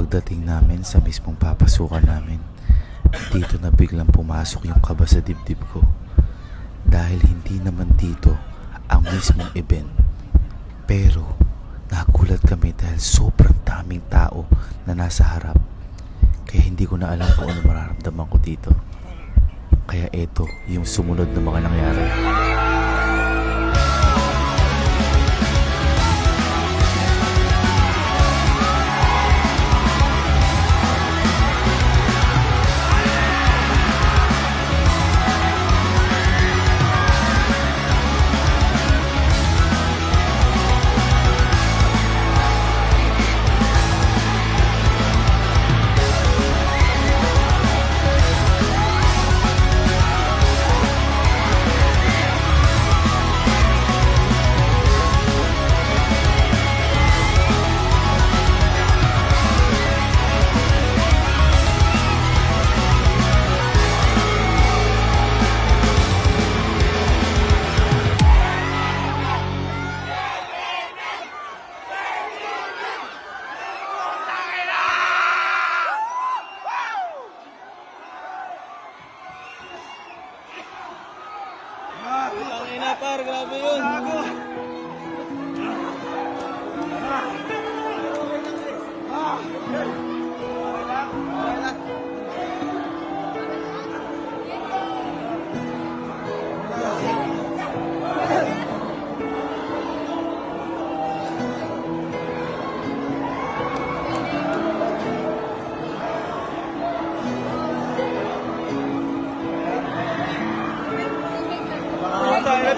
Pagdating namin sa mismong papasukan namin, dito na biglang pumasok yung kaba sa dibdib ko. Dahil hindi naman dito ang mismong event. Pero nagulat kami dahil sobrang daming tao na nasa harap. Kaya hindi ko na alam kung ano mararamdaman ko dito. Kaya eto yung sumunod na mga nangyari. Ang ina par, grabe yun.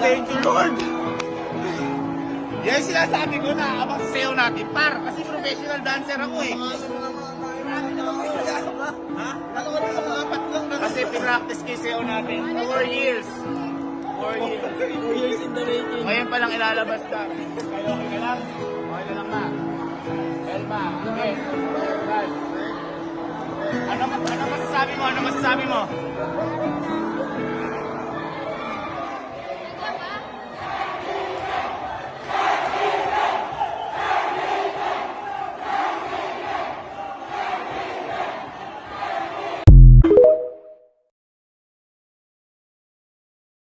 Thank you, Lord. Yan sinasabi ko na abang sasayaw natin, par. Kasi professional dancer ako eh. Ha? Kasi pinractice ko yung sayaw natin. 4 years. 4 years. 2 years in the making. Ngayon pa lang ilalabas na. Kayo okay ka lang? Okay ka lang ma. Elma, okay. Ano masasabi mo? Ano masasabi mo?